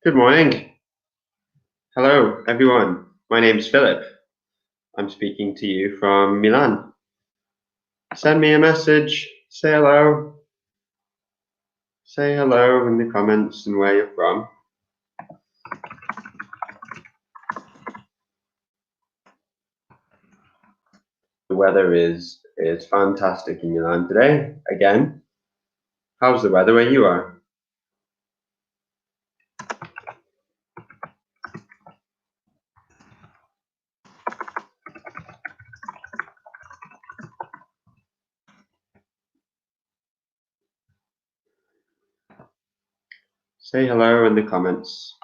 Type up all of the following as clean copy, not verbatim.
Good morning. Hello, everyone. My name is Philip. I'm speaking to you from Milan. Send me a message, say hello. Say hello in the comments and where you're from. The weather is fantastic in Milan today. Again, how's the weather where you are? Say hello in the comments.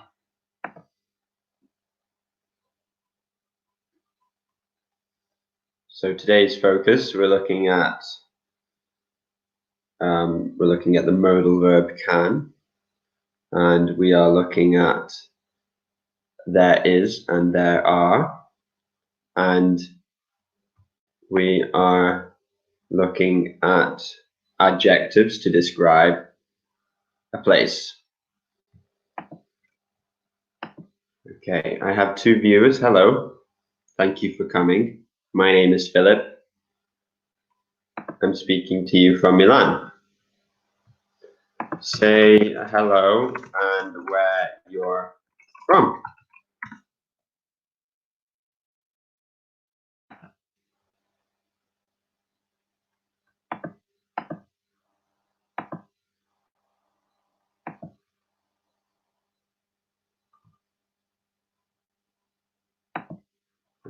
So today's focus, we're looking at the modal verb can, and we are looking at there is and there are, and we are looking at adjectives to describe a place. Okay, I have two viewers. Hello. Thank you for coming. My name is Philip. I'm speaking to you from Milan. Say hello and where you're from.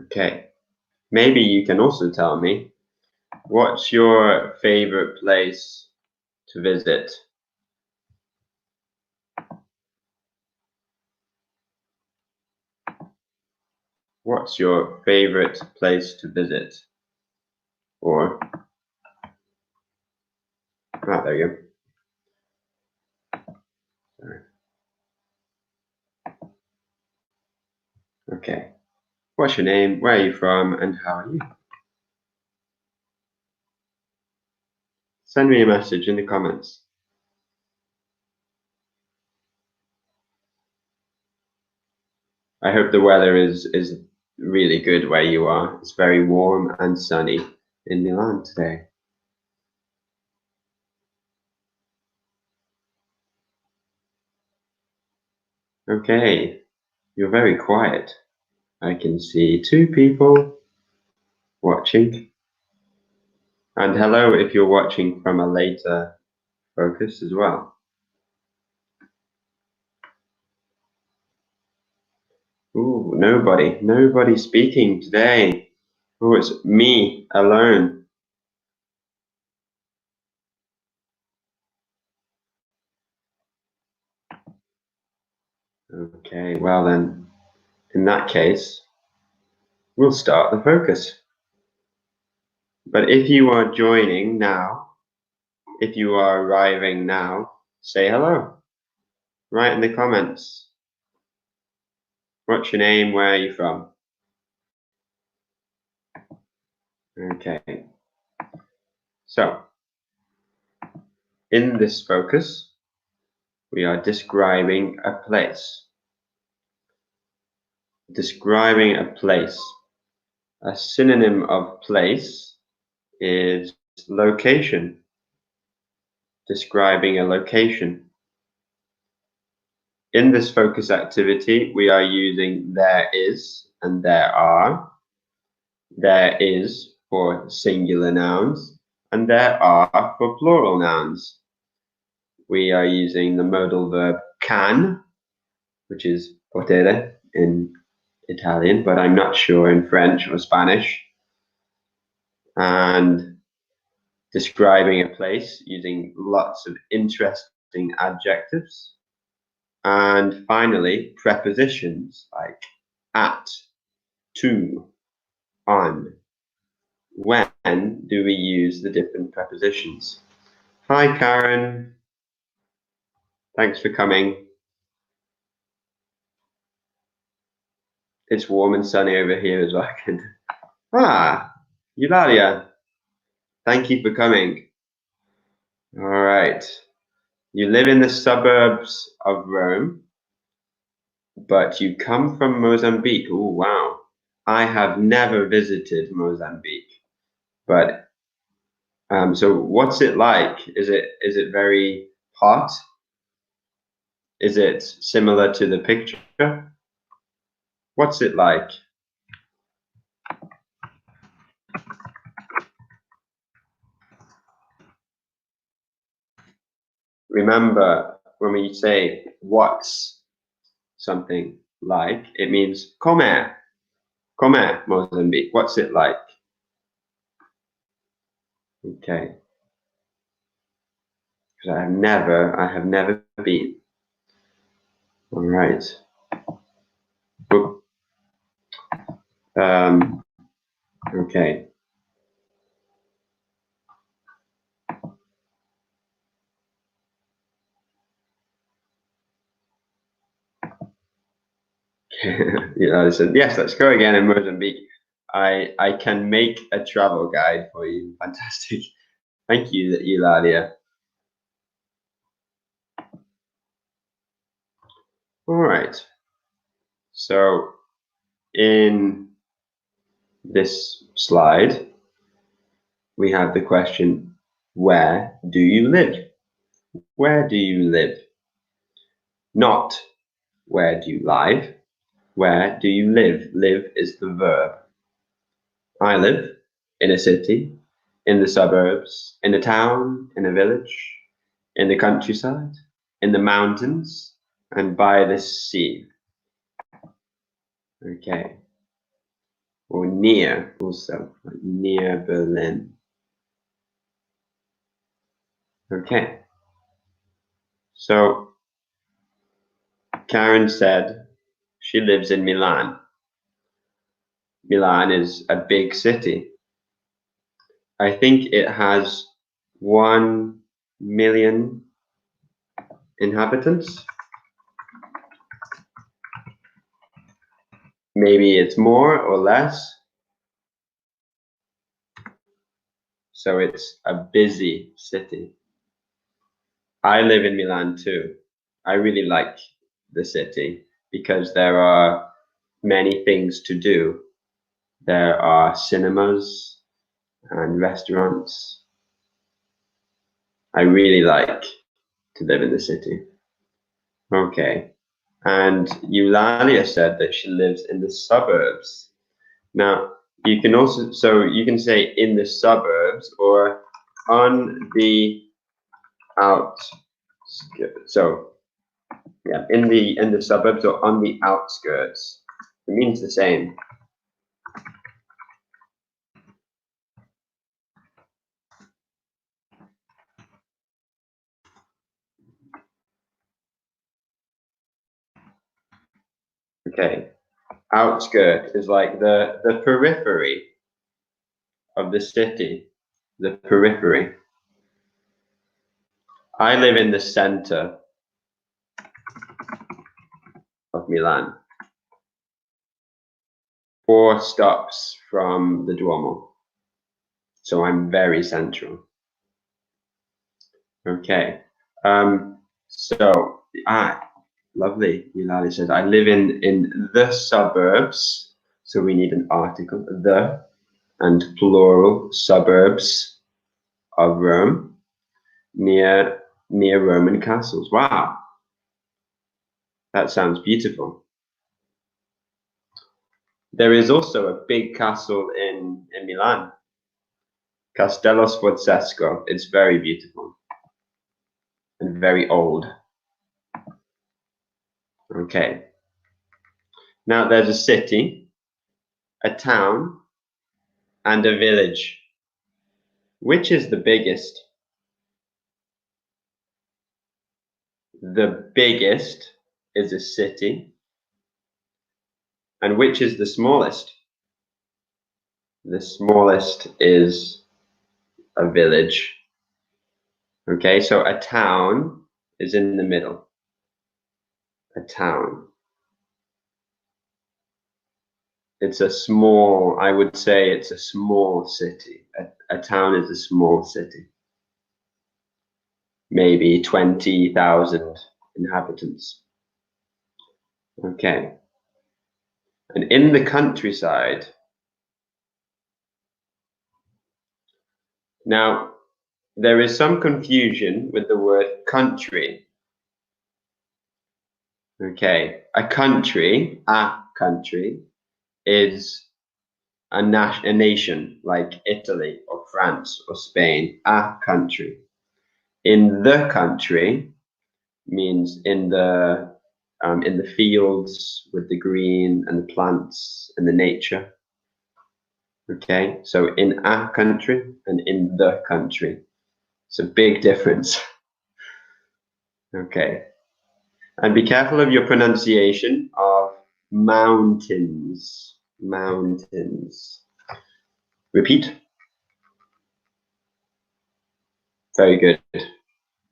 Okay, maybe you can also tell me, what's your favorite place to visit? What's your favorite place to visit? Or, there you go. Sorry. Okay. What's your name? Where are you from? And how are you? Send me a message in the comments. I hope the weather is really good where you are. It's very warm and sunny in Milan today. Okay, you're very quiet. I can see two people watching. And hello if you're watching from a later focus as well. Ooh, nobody speaking today. Oh, it's me alone. Okay, well then, in that case, we'll start the focus. But if you are joining now, if you are arriving now, say hello. Write in the comments. What's your name? Where are you from? Okay. So, in this focus, we are describing a place. Describing a place. A synonym of place is location. Describing a location. In this focus activity, we are using there is and there are. There is for singular nouns and there are for plural nouns. We are using the modal verb can, which is potere in Italian, but I'm not sure in French or Spanish. And describing a place using lots of interesting adjectives. And finally, prepositions like at, to, on. When do we use the different prepositions? Hi, Karen. Thanks for coming. It's warm and sunny over here as well. Eulalia. Thank you for coming. All right. You live in the suburbs of Rome. but you come from Mozambique. Oh, wow. I have never visited Mozambique, but so what's it like? Is it very hot? Is it similar to the picture? What's it like? Remember, when we say what's something like, it means como. Como, Mozambique. What's it like? Okay. Because I have never been. All right. Okay. I said, yes, let's go again in Mozambique. I can make a travel guide for you. Fantastic. Thank you, Eulalia. All right. So in this slide, we have the question, where do you live? Where do you live? Not where do you live? Where do you live? Live is the verb. I live in a city, in the suburbs, in a town, in a village, in the countryside, in the mountains, and by the sea. Okay. Or near also, like near Berlin. Okay. So Karen said she lives in Milan. Milan is a big city. I think it has 1 million inhabitants. Maybe it's more or less. So it's a busy city. I live in Milan too. I really like the city because there are many things to do. There are cinemas and restaurants. I really like to live in the city. Okay. And Eulalia said that she lives in the suburbs. Now, you can also, so you can say in the suburbs or on the outskirts. So, yeah, in the suburbs or on the outskirts. It means the same. Okay. Outskirt is like the periphery of the city. The periphery. I live in the center of Milan. 4 stops from the Duomo. So I'm very central. Okay. So lovely. Eulalia says, I live in the suburbs. So we need an article, the, and plural suburbs of Rome, near Roman castles. Wow. That sounds beautiful. There is also a big castle in Milan, Castello Sforzesco. It's very beautiful and very old. Okay. Now there's a city, a town, and a village. Which is the biggest? The biggest is a city. And which is the smallest? The smallest is a village. Okay, so a town is in the middle. A town. It's a small, I would say it's a small city. A town is a small city. Maybe 20,000 inhabitants. Okay. And in the countryside. Now, there is some confusion with the word country. Okay, a country is a nation like Italy or France or Spain. A country. In the country means in the fields with the green and the plants and the nature. Okay, so in a country and in the country. It's a big difference. Okay. And be careful of your pronunciation of mountains. Mountains. Repeat. Very good.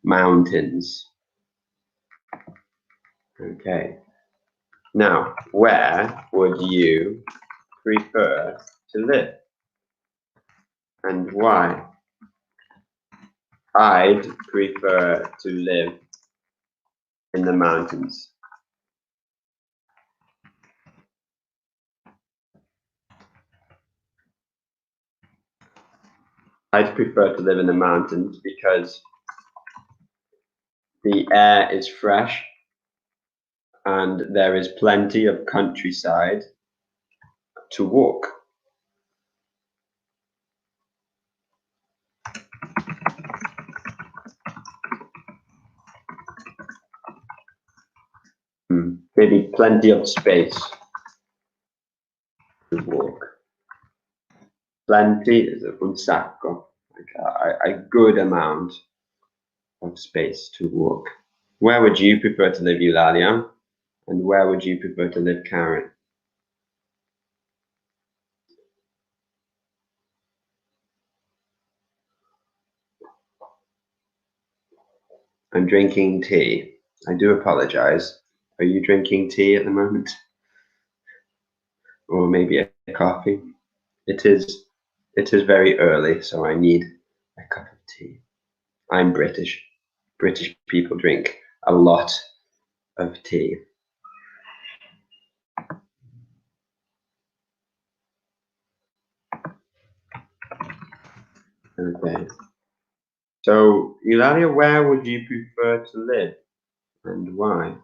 Mountains. Okay. Now, where would you prefer to live? And why? I'd prefer to live in the mountains. I'd prefer to live in the mountains because the air is fresh and there is plenty of countryside to walk. Maybe plenty of space to walk. Plenty is un sacco, like a good amount of space to walk. Where would you prefer to live, Eulalia? And where would you prefer to live, Karen? I'm drinking tea. I do apologize. Are you drinking tea at the moment? Or maybe a coffee? It is very early, so I need a cup of tea. I'm British. British people drink a lot of tea. Okay. So, Eulalia, where would you prefer to live and why?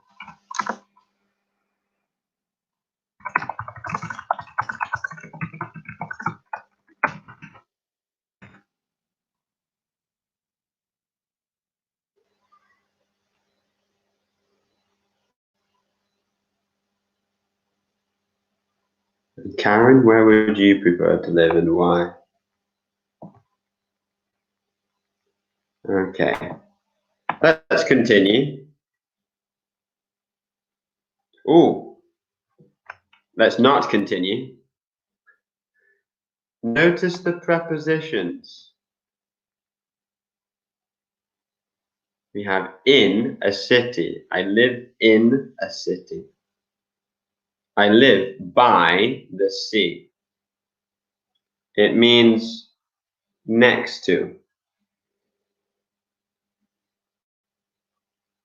And Karen, where would you prefer to live and why? Okay. Let's continue. Oh, let's not continue. Notice the prepositions. We have in a city. I live in a city. I live by the sea. It means next to.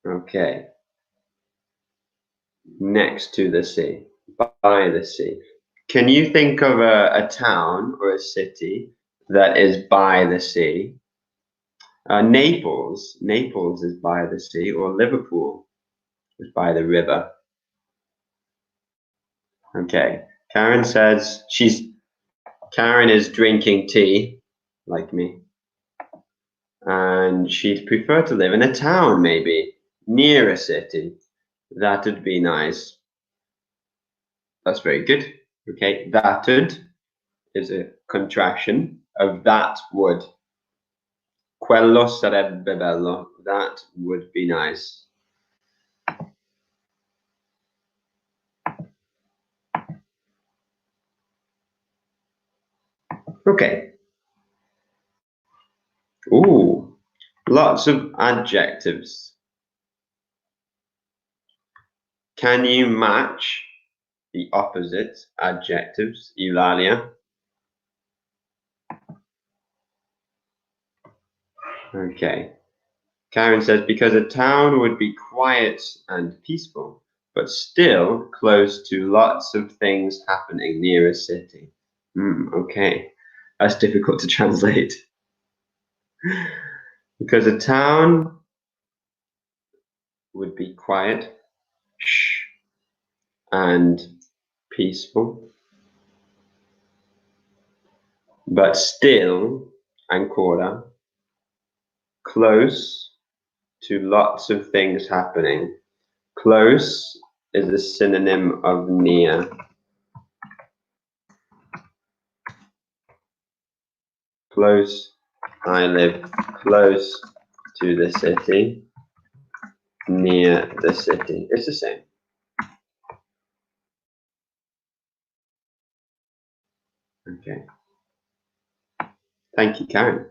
Okay. Next to the sea. By the sea. Can you think of a town or a city that is by the sea? Naples. Naples is by the sea, or Liverpool is by the river. Okay. Karen says Karen is drinking tea, like me. And she'd prefer to live in a town, maybe, near a city. That would be nice. That's very good. Okay, that'd is a contraction of that would. Quello sarebbe bello. That would be nice. Okay. Ooh, lots of adjectives. Can you match the opposite adjectives, Eulalia? Okay. Karen says, because a town would be quiet and peaceful. but still close to lots of things happening near a city. Okay, that's difficult to translate. Because a town would be quiet, shh, and peaceful, but still, ancora, close to lots of things happening. Close is a synonym of near. Close, I live close to the city, near the city. It's the same. Okay. Thank you, Karen.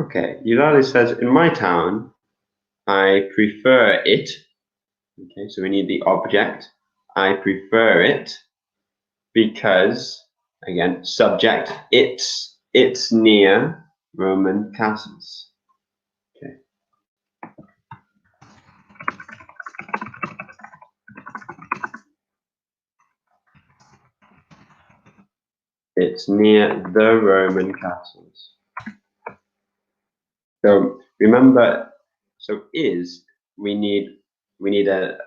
Okay, Yulali says, in my town, I prefer it. Okay, so we need the object. I prefer it because, again, subject, it's near Roman castles. Okay. It's near the Roman castles. So remember, so is, we need a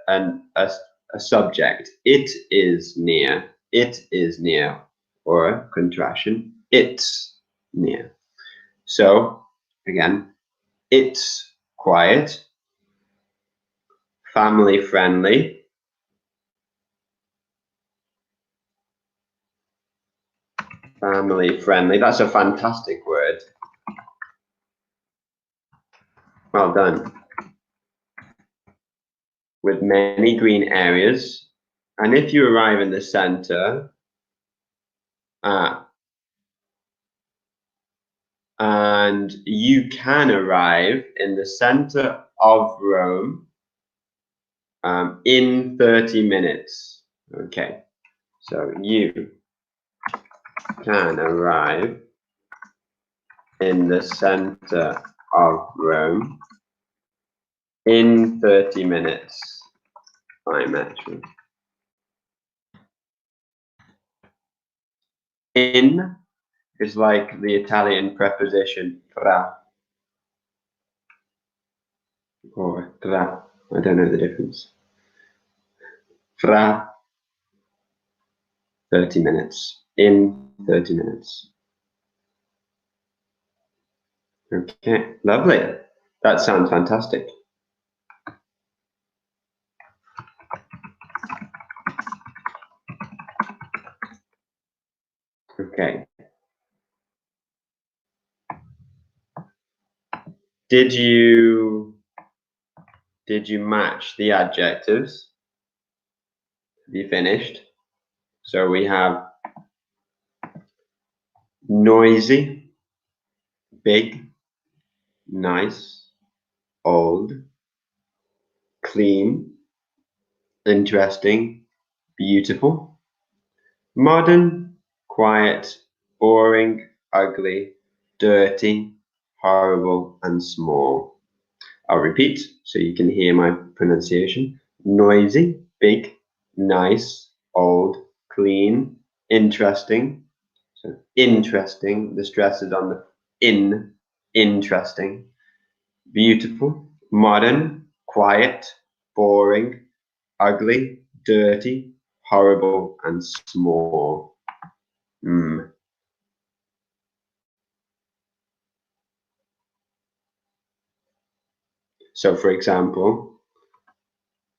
subject. It is near, or a contraction, it's near. So again, it's quiet, family friendly, That's a fantastic word. Well done. With many green areas. And if you arrive in the center, and you can arrive in the center of Rome in 30 minutes. Okay, so you can arrive in the center of Rome in 30 minutes. I'm actually. In is like the Italian preposition fra or tra. I don't know the difference. Fra 30 minutes. In 30 minutes. Okay, lovely. That sounds fantastic. Okay. Did you match the adjectives? Have you finished? So we have noisy, big, nice, old, clean, interesting, beautiful, modern, quiet, boring, ugly, dirty, horrible, and small. I'll repeat so you can hear my pronunciation. Noisy, big, nice, old, clean, interesting. So interesting, the stress is on the interesting. Beautiful, modern, quiet, boring, ugly, dirty, horrible, and small. So for example,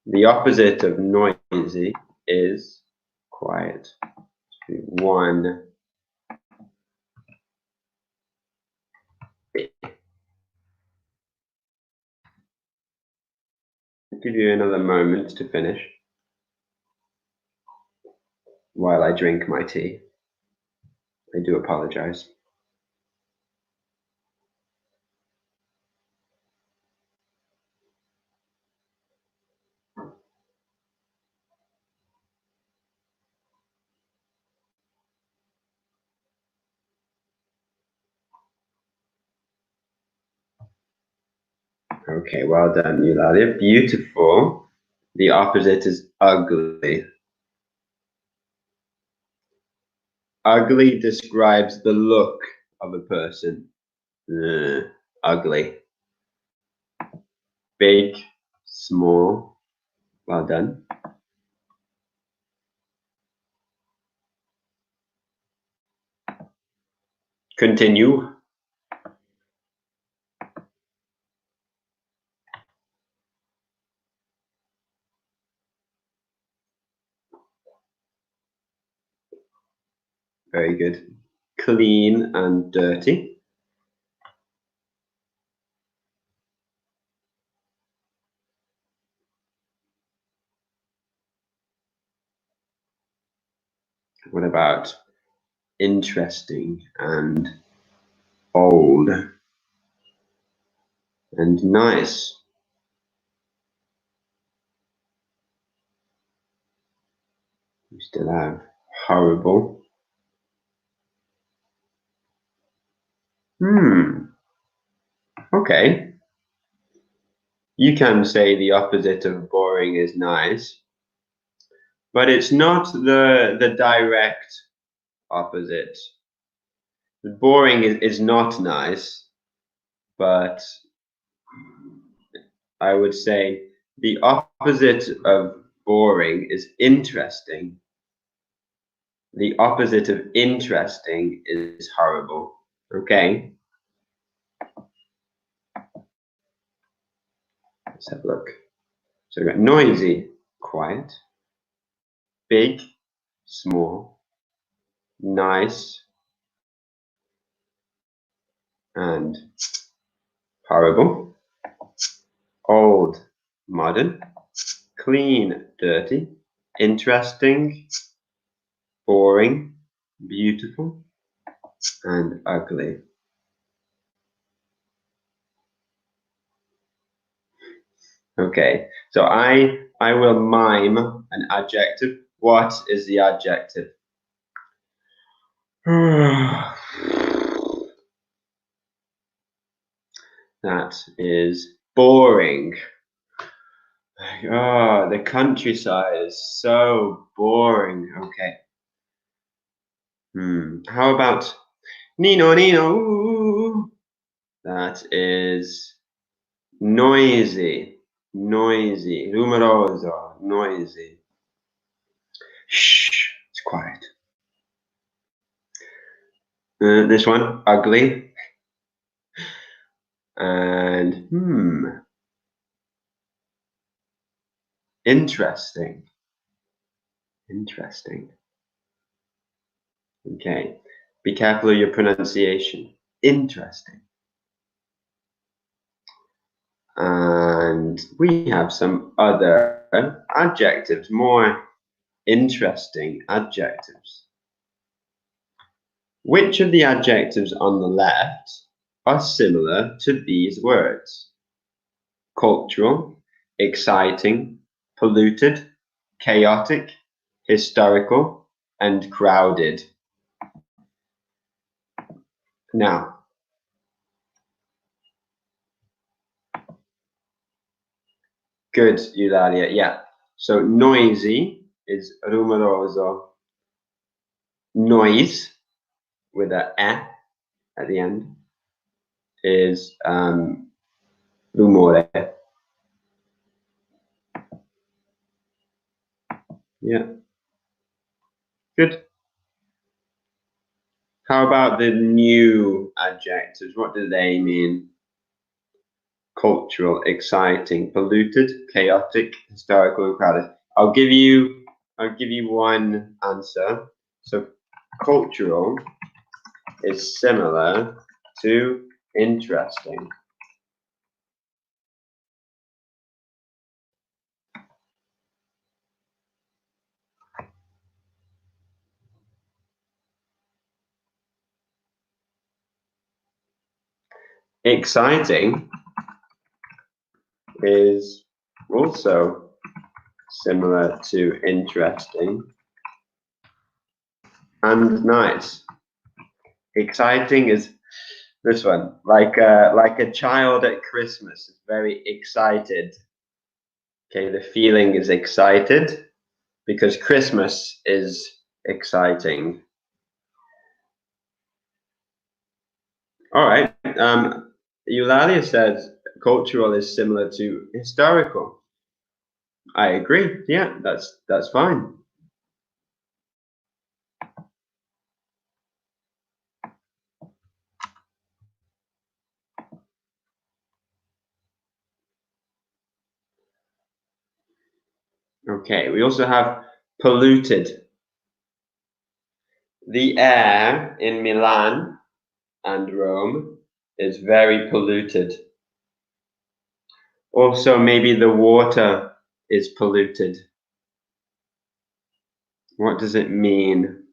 the opposite of noisy is quiet. One. I'll give you another moment to finish while I drink my tea. I do apologize. Okay, well done, Eulalia. Beautiful. The opposite is ugly. Ugly describes the look of a person. Ugly. Big, small. Well done. Continue. Very good. Clean and dirty. What about interesting and old and nice? We still have horrible. Okay. You can say the opposite of boring is nice, but it's not the direct opposite. Boring is not nice, but I would say the opposite of boring is interesting. The opposite of interesting is horrible. Okay? Let's have a look. So we've got noisy, quiet, big, small, nice, and horrible, old, modern, clean, dirty, interesting, boring, beautiful, and ugly. Okay, so I will mime an adjective. What is the adjective? That is boring. Oh, the countryside is so boring. Okay. How about Nino Nino? Ooh. That is noisy. Noisy. Rumoroso. Noisy. Shh. It's quiet. This one, ugly. And interesting. Interesting. Okay. Be careful of your pronunciation. Interesting. And we have some other adjectives, more interesting adjectives. Which of the adjectives on the left are similar to these words? Cultural, exciting, polluted, chaotic, historical, and crowded. Now, good, Eulalia. Yeah. So noisy is rumoroso. Noise with a e at the end is rumore. Yeah. Good. How about the new adjectives? What do they mean? Cultural, exciting, polluted, chaotic, historical, and crowded. I'll give you one answer. So cultural is similar to interesting. Exciting is also similar to interesting and nice. Exciting is this one, like a child at Christmas, is very excited. Okay, the feeling is excited because Christmas is exciting. All right. Eulalia says cultural is similar to historical. I agree. Yeah, that's fine. Okay, we also have polluted. The air in Milan and Rome is very polluted. Also, maybe the water is polluted. What does it mean?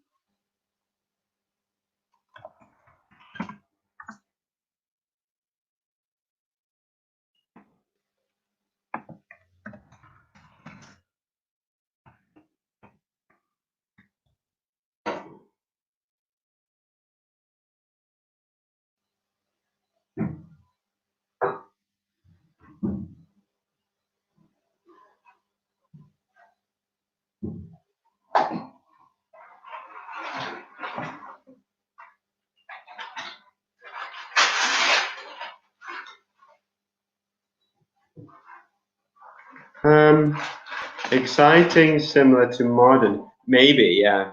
Exciting, similar to modern. Maybe, yeah.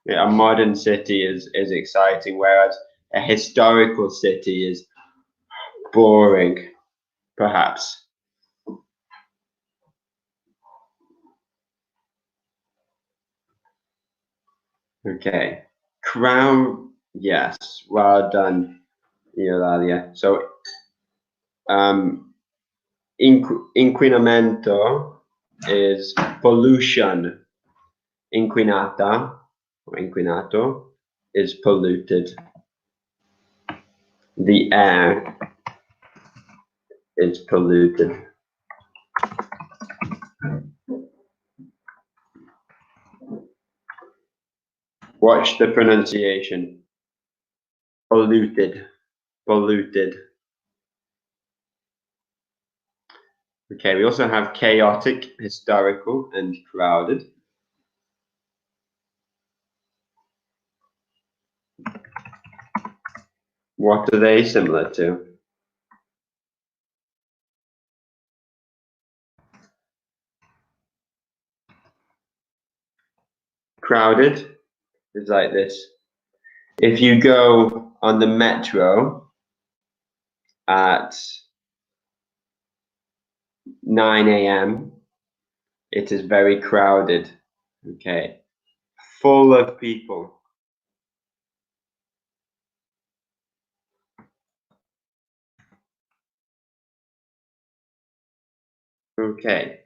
Yeah, a modern city is exciting, whereas a historical city is boring, perhaps. Okay. Crown, yes. Well done, Eulalia. So, um, inquinamento is pollution. Inquinata or inquinato is polluted. The air is polluted. Watch the pronunciation. Polluted. Polluted. Okay, we also have chaotic, historical, and crowded. What are they similar to? Crowded is like this. If you go on the metro at 9 a.m., it is very crowded. Okay, full of people. Okay.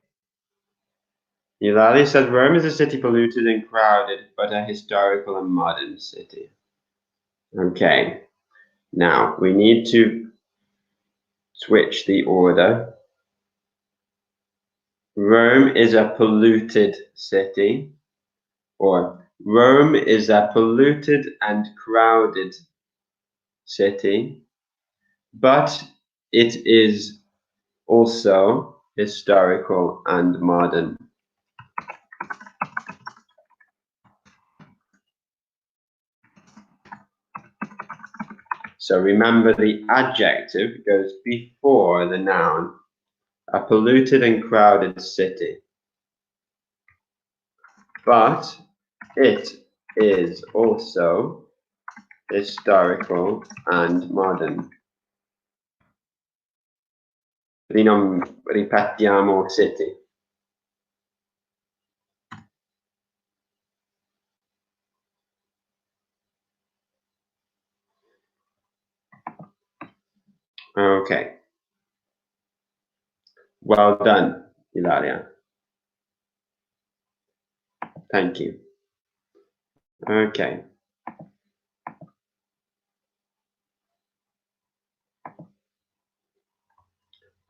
Eulalia said Rome is a city polluted and crowded, but a historical and modern city. Okay. Now we need to switch the order. Rome is a polluted city, or Rome is a polluted and crowded city, but it is also historical and modern. So remember the adjective goes before the noun. A polluted and crowded city. But it is also historical and modern. Ripetiamo city. Okay. Well done, Ilaria. Thank you. Okay.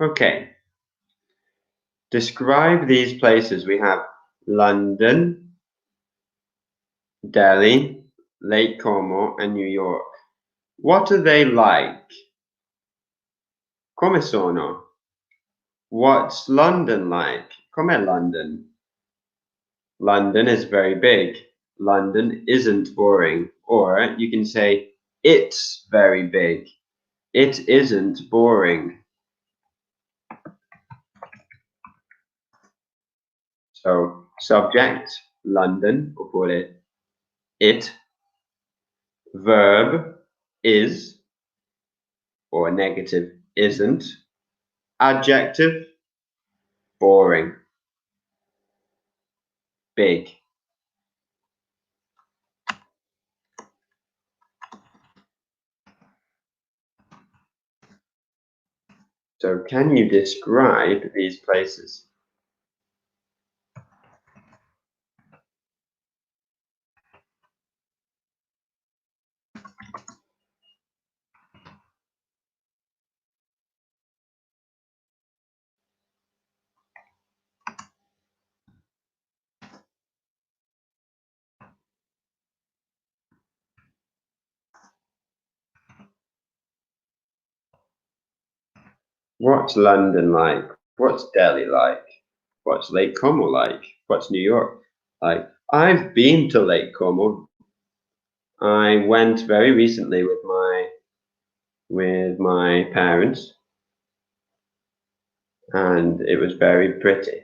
Okay. Describe these places. We have London, Delhi, Lake Como, and New York. What are they like? Come sono? What's London like? Com'è London? London is very big. London isn't boring. Or you can say, it's very big. It isn't boring. So, subject, London, oppure it. Verb, is, or negative, isn't. Adjective, boring. Big. So can you describe these places? What's London like? What's Delhi like? What's Lake Como like? What's New York like? I've been to Lake Como. I went very recently with my parents, and it was very pretty.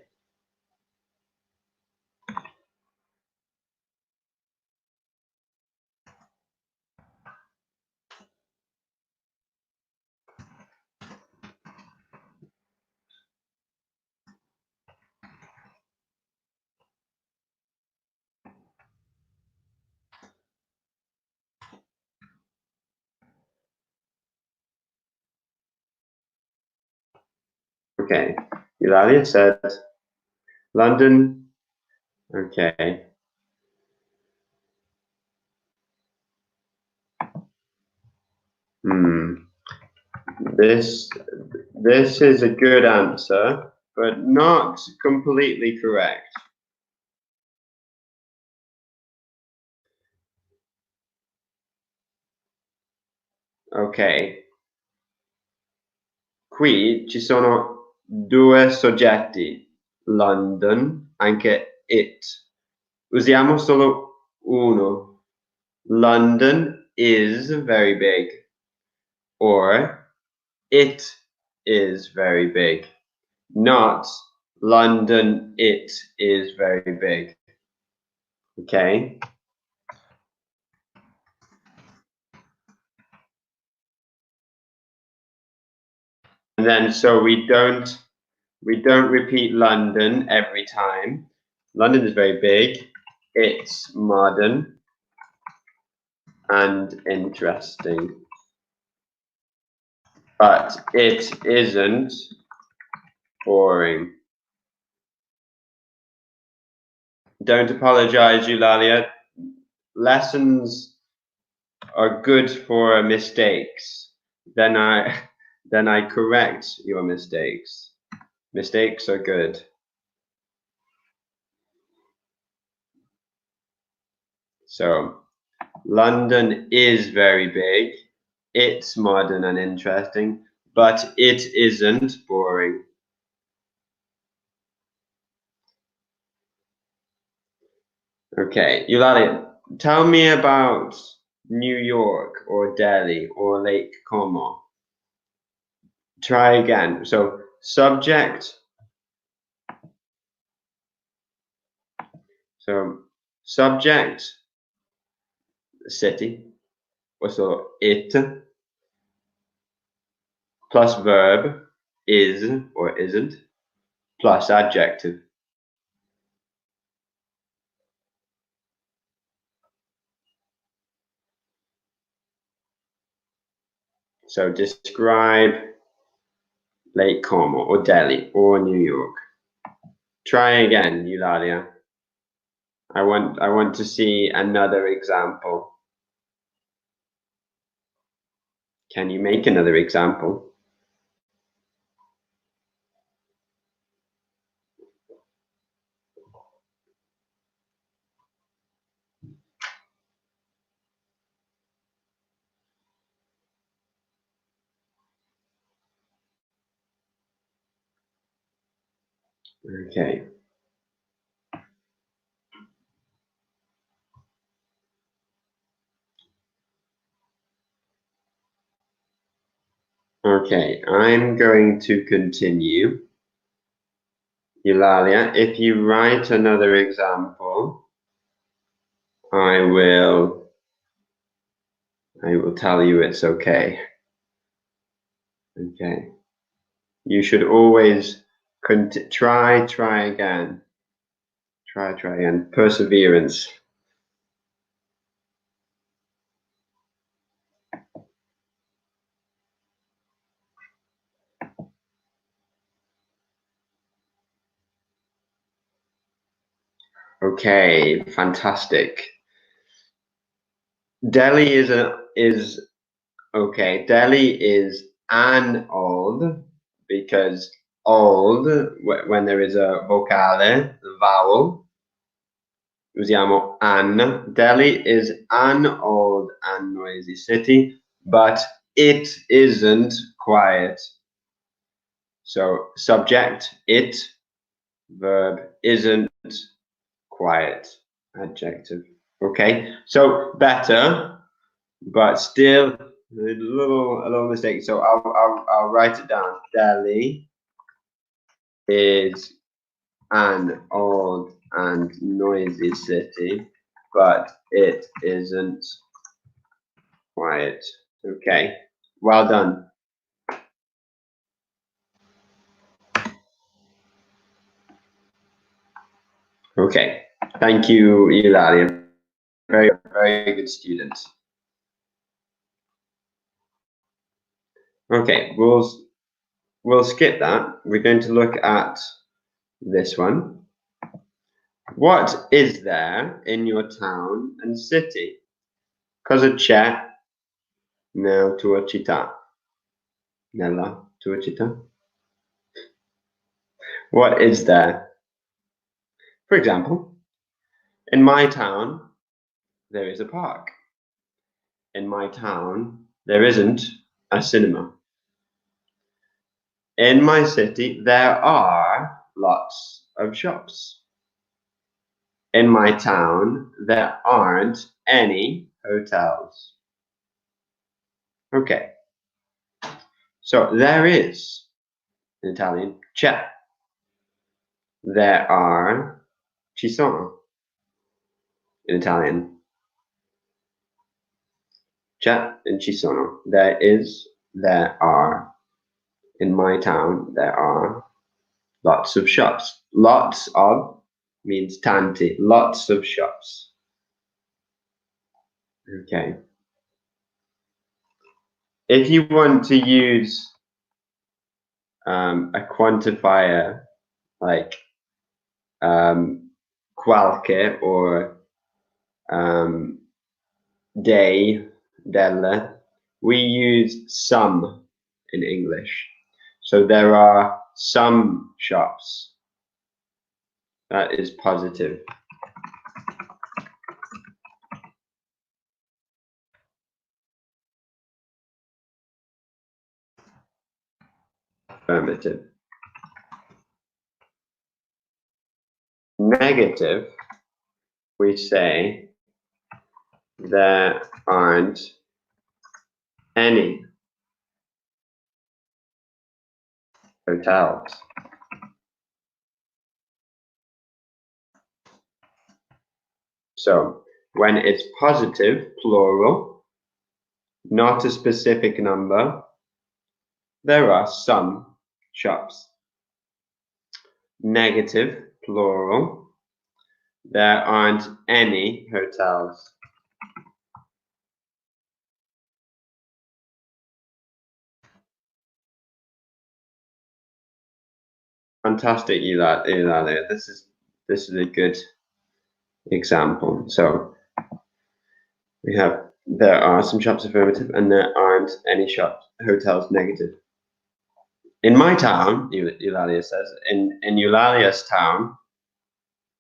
Okay, Eulalia said London. Okay. This is a good answer, but not completely correct. Ok, qui ci sono due soggetti, London, anche it. Usiamo solo uno. London is very big, or it is very big, not London, it is very big. Okay? And then so we don't repeat London every time. London is very big. It's modern and interesting. But it isn't boring. Don't apologize, Eulalia. Lessons are good for mistakes. Then I correct your mistakes. Mistakes are good. So, London is very big. It's modern and interesting, but it isn't boring. Okay, Eulalia, tell me about New York or Delhi or Lake Como. Try again. So, subject. So, subject, city. So, it plus verb, is or isn't, plus adjective. So, describe Lake Como or Delhi or New York. Try again, Eulalia. I want to see another example. Can you make another example? Okay. Okay, I'm going to continue. Eulalia, if you write another example, I will tell you it's okay. Okay. You should always try again. Try again. Perseverance. Okay, fantastic. Delhi is okay. Delhi is an old because old when there is a vocale, vowel, usiamo an. Delhi is an old and noisy city, but it isn't quiet. So subject, it, verb, isn't, quiet, adjective. Okay, so better, but still a little mistake. So I'll write it down. Delhi is an old and noisy city, but it isn't quiet. Okay, well done. Okay, thank you, Eulalia. Very good student. Okay, we'll skip that. We're going to look at this one. What is there in your town and city? Cosa c'è nella tua città? Nella tua città? What is there? For example, in my town, there is a park. In my town, there isn't a cinema. In my city, there are lots of shops. In my town, there aren't any hotels. Okay, so there is, in Italian, c'è. There are, ci sono, in Italian. C'è and ci sono. There is, there are. In my town, there are lots of shops. Lots of means tanti, lots of shops. Okay. If you want to use a quantifier like qualche or day, delle, we use some in English. So there are some shops. That is positive. Affirmative. Negative, we say there aren't any hotels. So when it's positive, plural, not a specific number, there are some shops. Negative, plural, there aren't any hotels. Fantastic, Eulalia. This is a good example. So we have there are some shops affirmative and there aren't any shops hotels negative. In my town, Eulalia says, in Eulalia's town,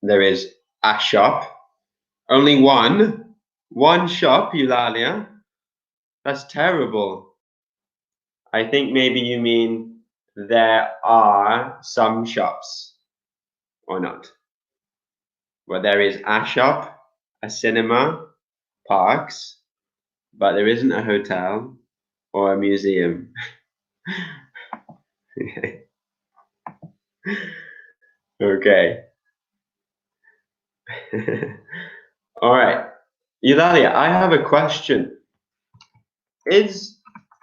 there is a shop. Only one shop, Eulalia. That's terrible. I think maybe you mean there are some shops. or not? Well, there is a shop, a cinema, parks, but there isn't a hotel or a museum. Okay. All right. Eulalia, I have a question. Is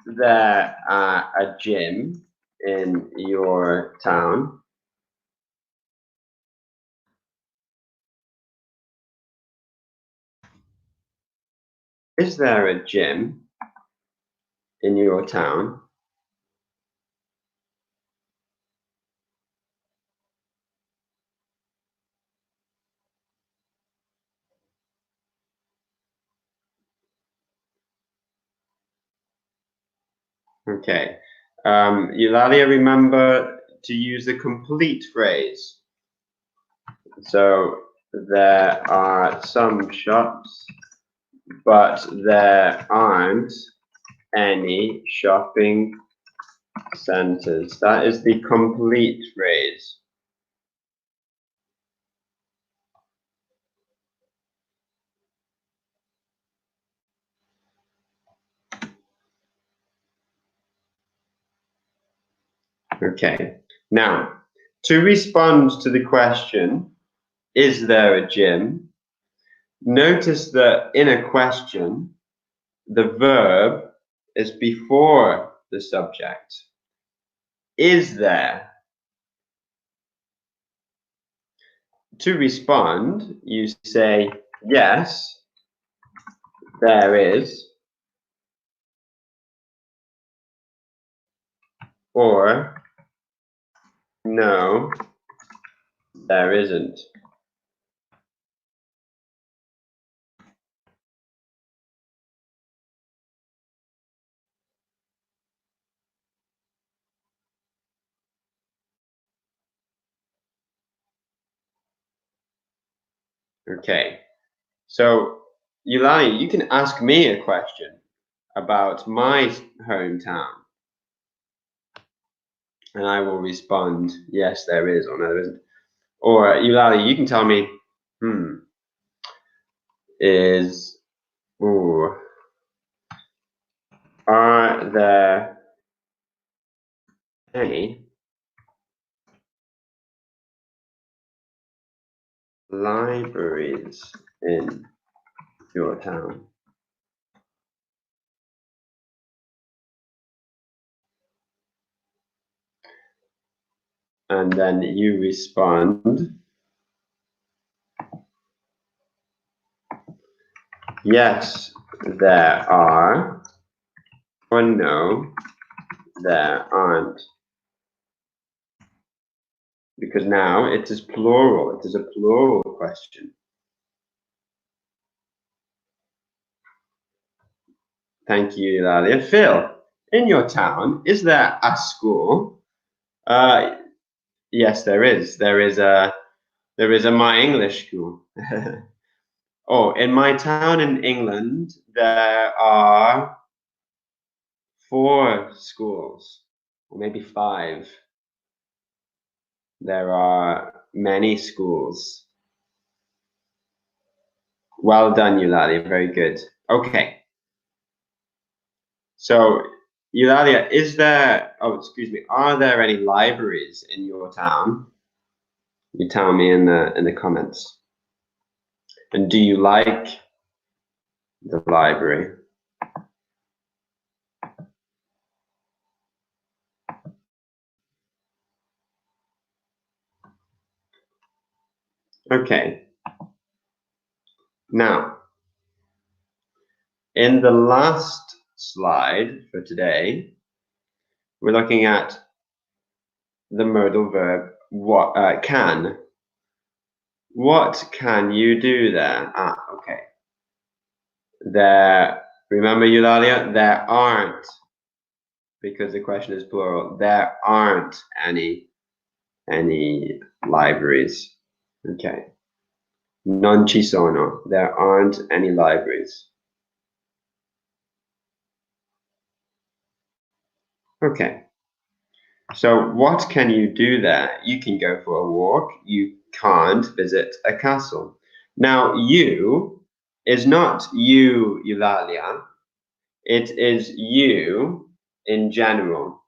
there a gym in your town? Is there a gym in your town? Okay. Eulalia, remember to use the complete phrase. So there are some shops, but there aren't any shopping centers. That is the complete phrase. Okay. Now, to respond to the question, is there a gym? Notice that in a question, the verb is before the subject. Is there? To respond, you say, yes, there is, or no, there isn't. Okay. So, Yulani, you can ask me a question about my hometown, and I will respond, yes, there is, or no, there isn't. Or, Yulali, you can tell me, is, ooh, are there any libraries in your town? And then you respond, yes, there are, or no, there aren't. Because now it is plural, it is a plural question. Thank you, Lalia. Phil, in your town, is there a school? Yes, there is. There is a My English school. Oh, in my town in England, there are 4 schools, or maybe 5. There are many schools. Well done, Eulalia. Very good. Okay. So, Eulalia, are there any libraries in your town? You tell me in the comments. And do you like the library? Okay. Now, in the last slide for today, we're looking at the modal verb can. What can you do there? Okay. There, remember, Eulalia, there aren't, because the question is plural, there aren't any libraries. Okay. Non ci sono. There aren't any libraries. Okay. So what can you do there? You can go for a walk. You can't visit a castle. Now, you is not you, Eulalia. It is you in general.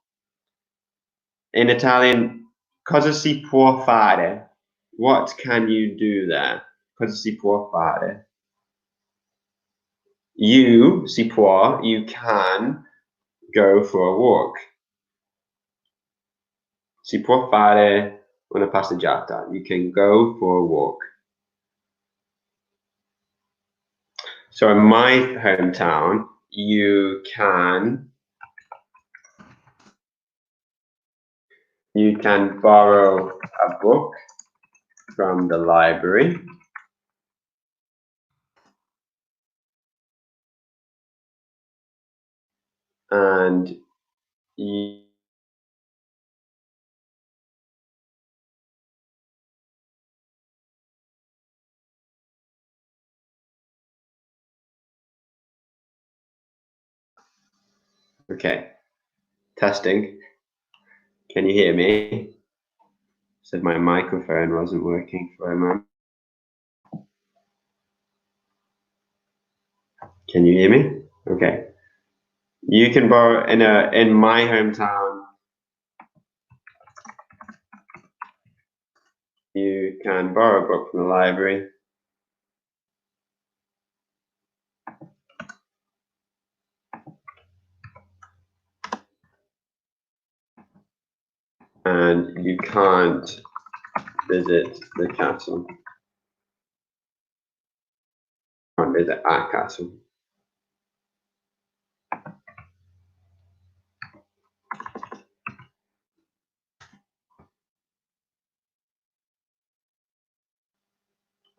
In Italian, cosa si può fare? What can you do there? Cosa si può fare? You, si può, you can go for a walk. Si può fare una passeggiata. You can go for a walk. So in my hometown, you can borrow a book from the library. And you okay, testing. Can you hear me? Said my microphone wasn't working for a moment. Can you hear me? Okay. You can borrow in my hometown. You can borrow a book from the library. And you can't visit the castle. Can't visit our castle.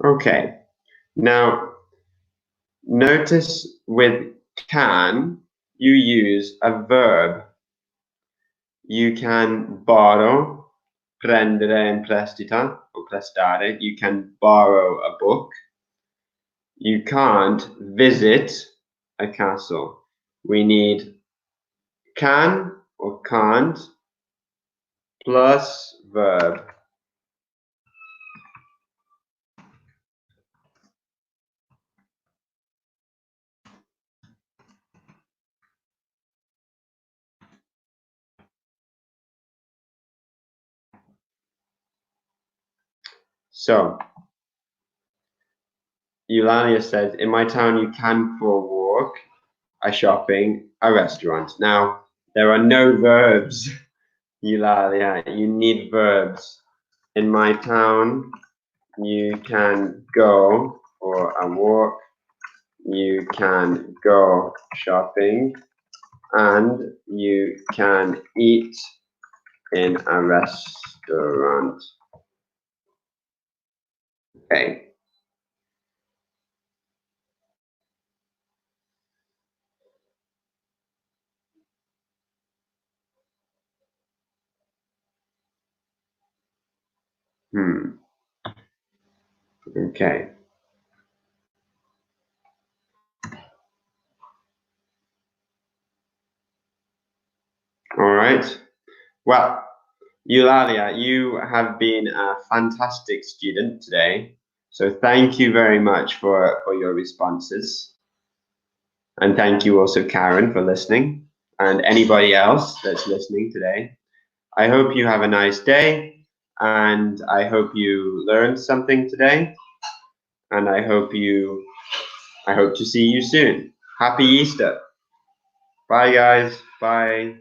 Okay. Now, notice with can, you use a verb. You can borrow, prendere in prestita, or prestare. You can borrow a book. You can't visit a castle. We need can or can't plus verb. So, Eulalia says, in my town you can for a walk, a shopping, a restaurant. Now, there are no verbs, Eulalia. You need verbs. In my town, you can go for a walk, you can go shopping, and you can eat in a restaurant. Okay. Okay. All right. Well, Eulalia, you have been a fantastic student today. So thank you very much for your responses. And thank you also, Karen, for listening. And anybody else that's listening today. I hope you have a nice day. And I hope you learned something today. And I hope to see you soon. Happy Easter. Bye, guys. Bye.